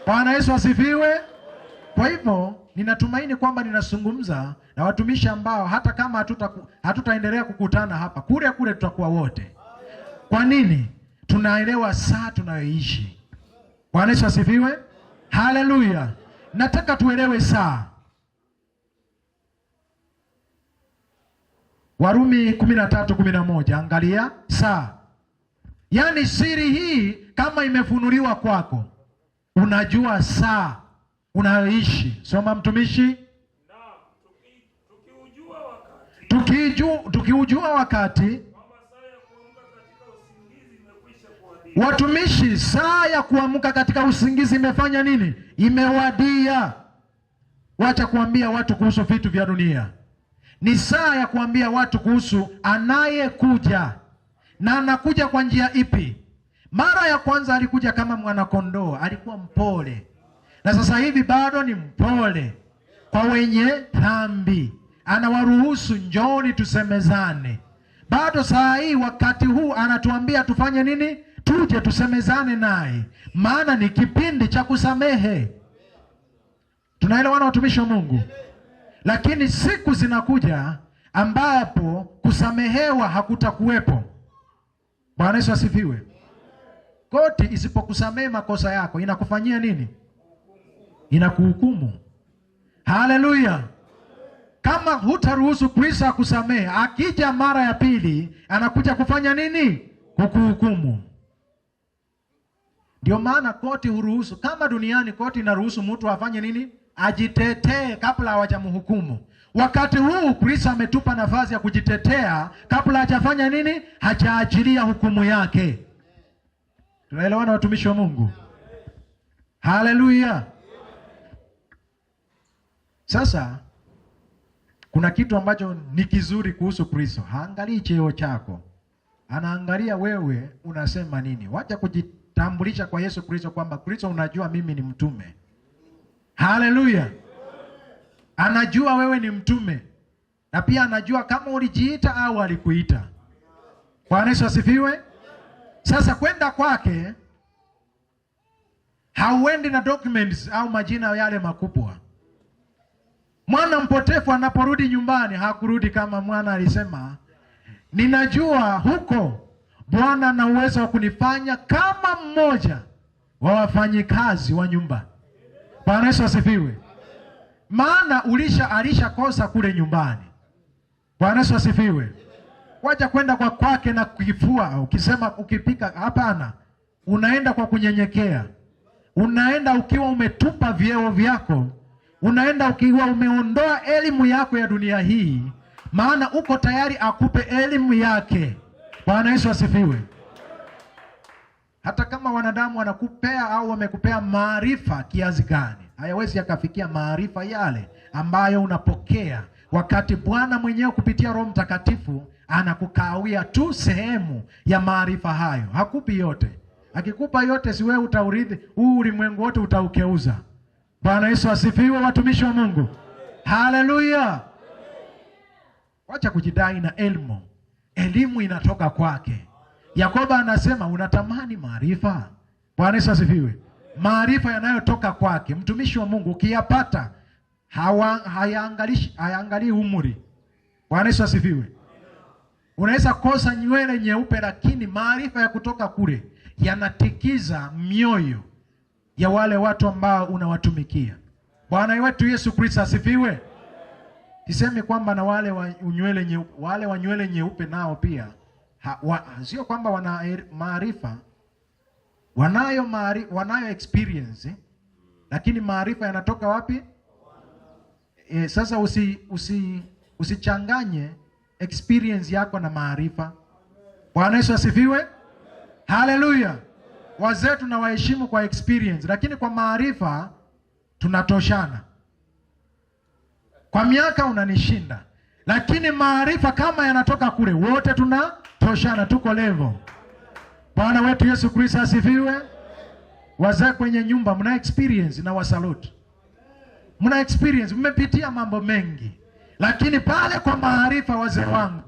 Bwana Yesu asifiwe. Kwa hivyo ninatumaini kwamba ninazungumza na watumishi ambao hata kama hatutaendelea kukutana hapa, kule kule tutakuwa wote. Kwa nini? Tunaelewa saa tunayoishi. Bwana Yesu asifiwe. Haleluya. Nataka tuelewe saa. Warumi 13:11, angalia saa. Yaani siri hii kama imefunuliwa kwako, unajua saa unayoishi. Soma mtumishi. Tukiujua wakati watumishi, saa ya kuamka katika usingizi imefanya nini? Imewadia. Wacha kuambia watu kuhusu vitu vya dunia. Ni saa ya kuambia watu kuhusu anayekuja. Na anakuja kwa njia ipi? Mara ya kwanza alikuja kama mwanakondoo, alikuwa mpole. Na sasa hivi bado ni mpole kwa wenye dhambi. Anawaruhusu, njoni tusemezane. Bado saa hii wakati huu anatuambia tufanye nini? Tuje tusemezane naye. Maana ni kipindi cha kusamehe. Tunaelewana watumishi wa Mungu? Lakini siku zinakuja ambapo kusamehewa hakutakuwepo. Bwana Yesu asifiwe. Koti isipokusamehe makosa yako inakufanyia nini? Inakuhukumu. Haleluya. Kama hutaruhusu Kristo akusamehe, akija mara ya pili anakuja kufanya nini? Kukuhukumu. Ndio maana koti huruhusu, kama duniani koti inaruhusu mtu afanye nini? Ajitetee kabla hawajamhukumu. Wakati huu Kristo ametupa nafasi ya kujitetea kabla hajafanya nini? Hajaajilia hukumu yake. Tunaelewana watumishi wa Mungu? Haleluya. Sasa kuna kitu ambacho ni kizuri kuhusu Kristo. Haangalii cheo chako, anaangalia wewe unasema nini. Wacha kujitambulisha kwa Yesu Kristo kwamba Kristo, unajua mimi ni mtume. Haleluya. Anajua wewe ni mtume, na pia anajua kama ulijiita au alikuita. Bwana Yesu asifiwe. Sasa kwenda kwake hauendi na documents au majina yale makubwa. Mwana mpotefu anaporudi nyumbani hakurudi kama mwana alisema, ninajua huko Bwana ana uwezo wa kunifanya kama mmoja wa wafanyikazi wa nyumba. Bwana Yesu asifiwe. Maana alishakosa kule nyumbani. Bwana Yesu asifiwe. Wacha kwenda kwa kwake na kifua ukisema ukipika, hapana. Unaenda kwa kunyenyekea. Unaenda ukiwa umetupa vyeo vyako. Unaenda ukiwa umeondoa elimu yako ya dunia hii, maana uko tayari akupe elimu yake. Bwana Yesu asifiwe. Hata kama wanadamu wanakupea au wamekupea maarifa kiasi gani, hayawezi yakafikia maarifa yale ambayo unapokea wakati Bwana mwenyewe kupitia Roho Mtakatifu anakukawia tu sehemu ya maarifa hayo. Hakupi yote. Akikupa yote, si wewe utaurithi huu ulimwengu wote, utaukeuza. Bwana Yesu asifiwe watumishi wa Mungu. Haleluya. Wacha kujidai na elimu. Elimu inatoka kwake. Yakobo anasema unatamani maarifa. Bwana Yesu asifiwe. Maarifa yanayotoka kwake. Mtumishi wa Mungu ukiyapata hayaangalii umri. Bwana Yesu asifiwe. Unaweza kosa nywele nyeupe, lakini maarifa ya kutoka kule yanatikiza mioyo ya wale watu ambao unawatumikia. Bwana wetu Yesu Kristo asifiwe. Sisemi kwamba na wale wa nywele nyeupe, wale wa nywele nyeupe nao pia sio kwamba wana maarifa, wanayo experience, lakini maarifa yanatoka wapi? Sasa usichanganye experience yako na maarifa. Bwana Yesu asifiwe. Haleluya. Wazee tunawaheshimu kwa experience, lakini kwa maarifa tunatoshana. Kwa miaka unanishinda, lakini maarifa kama yanatoka kule, wote tunatoshana, tuko level. Bwana wetu Yesu Kristo asifiwe. Wazee kwenye nyumba mna experience na wasalute. Mna experience, mmepitia mambo mengi, lakini pale kwa maarifa wazee wangu.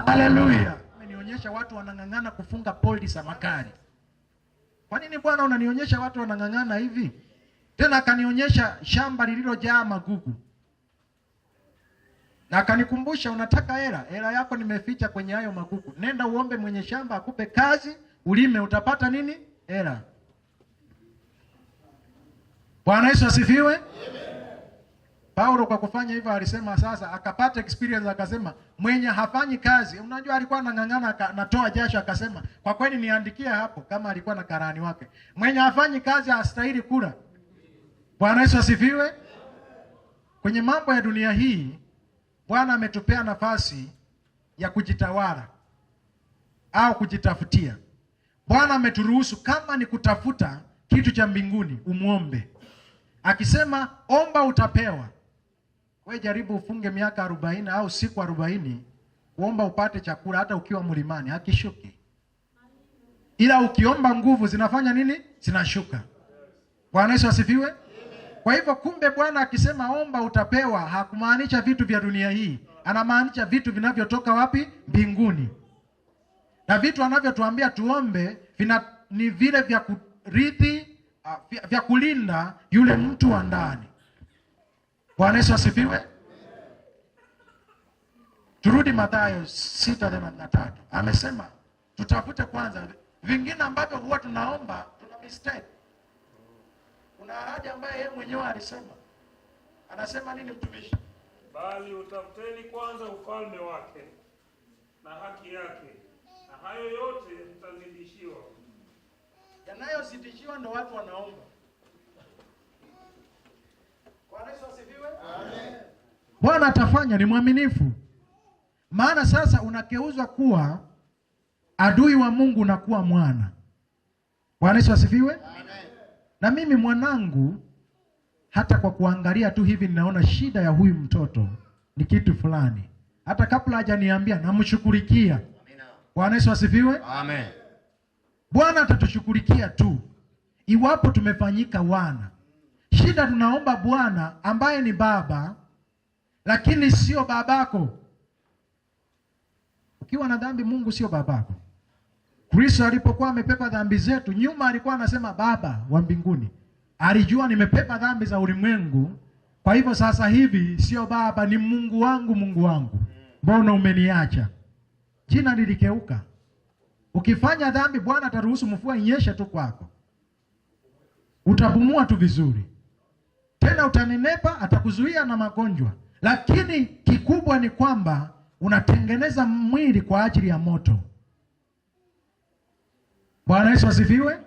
Haleluya. Amenionyesha watu wanang'ang'ana kufunga poldi za magari. Kwa nini Bwana unanionyesha watu wanang'ang'ana hivi? Tena akanionyesha shamba lililojaa magugu. Na akanikumbusha, unataka hela yako nimeficha kwenye hayo magugu. Nenda uombe mwenye shamba akupe kazi, ulime, utapata nini? Hela. Bwana Yesu asifiwe. Amen. Paulo kwa kufanya hivyo alisema sasa akapata experience, akasema mwenye hafanyi kazi, unajua alikuwa anang'ang'ana anatoa jasho, akasema kwa kweli niandikia hapo kama alikuwa na karani wake. Mwenye hafanyi kazi hastahili kula. Bwana Yesu asifiwe. Kwenye mambo ya dunia hii Bwana ametupea nafasi ya kujitawala au kujitafutia. Bwana ameturuhusu kama ni kutafuta kitu cha mbinguni umuombe. Akisema omba utapewa. Wewe jaribu ufunge miaka 40 au siku 40 kuomba upate chakula hata ukiwa mlimani, hakishuki. Ila ukiomba nguvu zinafanya nini? Zinashuka. Bwana Yesu asifiwe. Kwa hivyo kumbe Bwana akisema omba utapewa hakumaanisha vitu vya dunia hii. Anamaanisha vitu vinavyotoka wapi? Mbinguni. Na vitu anavyotuambia tuombe ni vile vya kurithi, vya kulinda yule mtu wa ndani. Bwana Yesu asifiwe. Turudi Mathayo 6:83. Amesema tutafute kwanza, vingine ambavyo huwa tunaomba tuna mistake. Kuna haja ambaye yeye mwenyewe alisema. Anasema nini mtumishi? Bali utafuteni kwanza ufalme wake na haki yake, na hayo yote mtazidishiwa. Yanayozidishiwa ndo watu wanaomba. Bwana Yesu asifiwe. Amen. Bwana atafanya, ni mwaminifu. Maana sasa unakeuzwa kuwa adui wa Mungu na kuwa mwana. Bwana Yesu asifiwe. Amen. Na mimi mwanangu, hata kwa kuangalia tu hivi ninaona shida ya huyu mtoto ni kitu fulani. Hata kabla hajaniambia namshukurikia. Amina. Bwana Yesu asifiwe. Amen. Bwana atatushughulikia tu iwapo tumefanyika wana. Shida tunaomba Bwana ambaye ni baba, lakini sio babako. Ukiwa na dhambi Mungu sio babako. Kristo alipokuwa amepepa dhambi zetu, nyuma alikuwa anasema Baba wa mbinguni. Alijua nimepepa dhambi za ulimwengu, kwa hivyo sasa hivi sio baba, ni Mungu wangu, Mungu wangu. Mbona umeniacha? Jina lilikeuka. Ukifanya dhambi Bwana ataruhusu mvua inyeshe tu kwako. Utapumua tu vizuri. Tena utanenepa, atakuzuia na magonjwa. Lakini kikubwa ni kwamba unatengeneza mwili kwa ajili ya moto. Bwana Yesu asifiwe.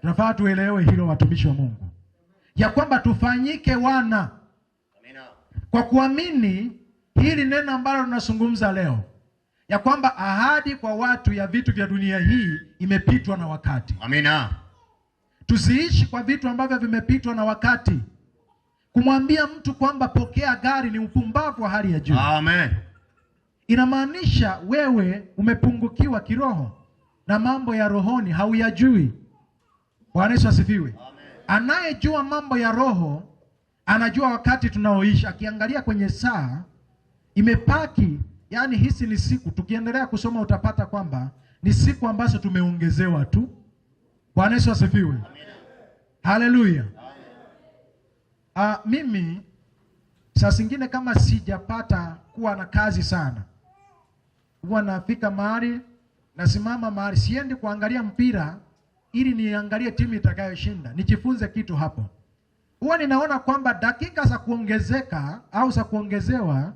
Tunafaa tuelewe hilo watumishi wa Mungu. Ya kwamba tufanyike wana. Amina. Kwa kuamini hili neno ambalo tunazungumza leo. Ya kwamba ahadi kwa watu ya vitu vya dunia hii imepitwa na wakati. Amina. Tusiishi kwa vitu ambavyo vimepitwa na wakati. Kumwambia mtu kwamba pokea gari ni upumbavu wa hali ya juu. Amen. Inamaanisha wewe umepungukiwa kiroho na mambo ya rohoni hauyajui. Bwana Yesu asifiwe. Amen. Anayejua mambo ya roho anajua wakati tunaoishi. Akiangalia kwenye saa imepaki, yani hisi ni siku. Tukiendelea kusoma utapata kwamba ni siku ambazo tumeongezewa tu. Bwana Yesu asifiwe. Haleluya. Mimi saa zingine kama sijapata kuwa na kazi sana, huwa nafika mahali, nasimama mahali, siendi kuangalia mpira ili niangalie timu itakayoshinda, nijifunze kitu hapo. Huwa ninaona kwamba dakika za kuongezeka au za kuongezewa,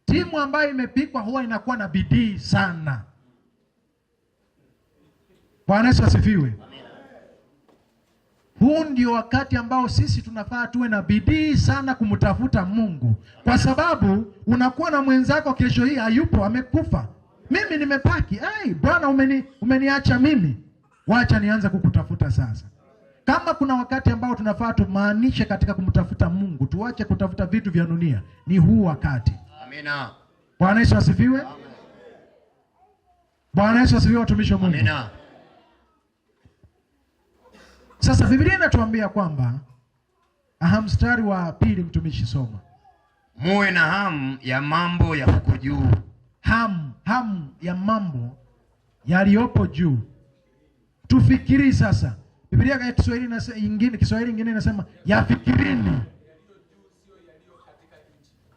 timu ambayo imepikwa huwa inakuwa na bidii sana. Bwana Yesu asifiwe. Huu ndio wakati ambao sisi tunafaa tuwe na bidii sana kumtafuta Mungu. Kwa sababu unakuwa na mwenzako kesho hii hayupo, amekufa. Mimi nimepaki. Bwana umeniacha mimi. Wacha nianze kukutafuta sasa. Kama kuna wakati ambao tunafaa tumaanishe katika kumtafuta Mungu, tuache kutafuta vitu vya dunia, ni huu wakati. Amina. Bwana Yesu asifiwe. Amen. Bwana Yesu asifiwe watumishi wa Mungu. Amina. Sasa Biblia inatuambia kwamba mstari wa 2 mtumishi soma. Muwe na hamu ya mambo ya huko juu. Hamu ya mambo yaliyopo juu. Tufikiri sasa, Biblia ya Kiswahili ingine inasema yafikirini,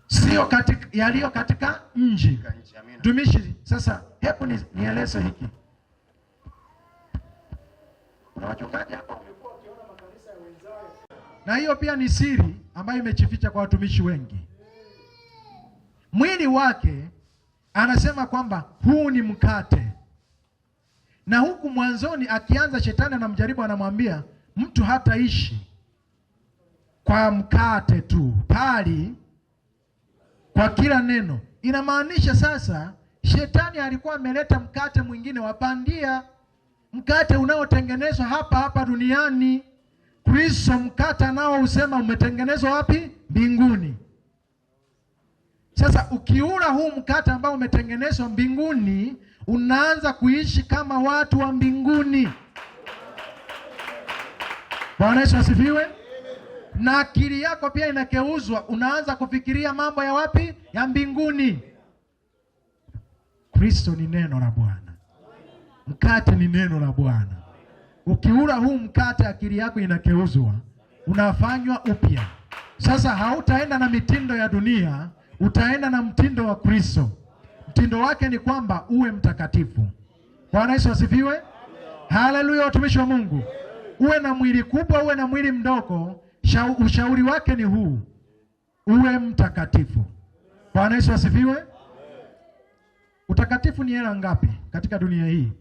sio katika yaliyo katika nchi. Mtumishi, sasa hebu nieleze hiki. Kuna wachungaji hapa wamekuwa wakiona makanisa ya wenzao, na hiyo pia ni siri ambayo imejificha kwa watumishi wengi. Mwili wake anasema kwamba huu ni mkate, na huku mwanzoni akianza shetani anamjaribu, anamwambia mtu hataishi kwa mkate tu, bali kwa kila neno. Inamaanisha sasa shetani alikuwa ameleta mkate mwingine wa bandia, mkate unaotengenezwa hapa hapa duniani. Kristo mkate nao usema umetengenezwa wapi? Mbinguni. Sasa ukiula huu mkate ambao umetengenezwa mbinguni, unaanza kuishi kama watu wa mbinguni. Bwana Yesu asifiwe. Na akili yako pia inakeuzwa, unaanza kufikiria mambo ya wapi? Ya mbinguni. Kristo ni neno la Bwana, mkate ni neno la Bwana. Ukiula huu mkate, akili yako inakeuzwa, unafanywa upya. Sasa hautaenda na mitindo ya dunia, utaenda na mtindo wa Kristo. Mtindo wake ni kwamba uwe mtakatifu. Bwana Yesu asifiwe. Haleluya, watumishi wa Mungu. Uwe na mwili kubwa, uwe na mwili mdogo, ushauri wake ni huu: uwe mtakatifu. Bwana Yesu asifiwe. Utakatifu ni hela ngapi katika dunia hii?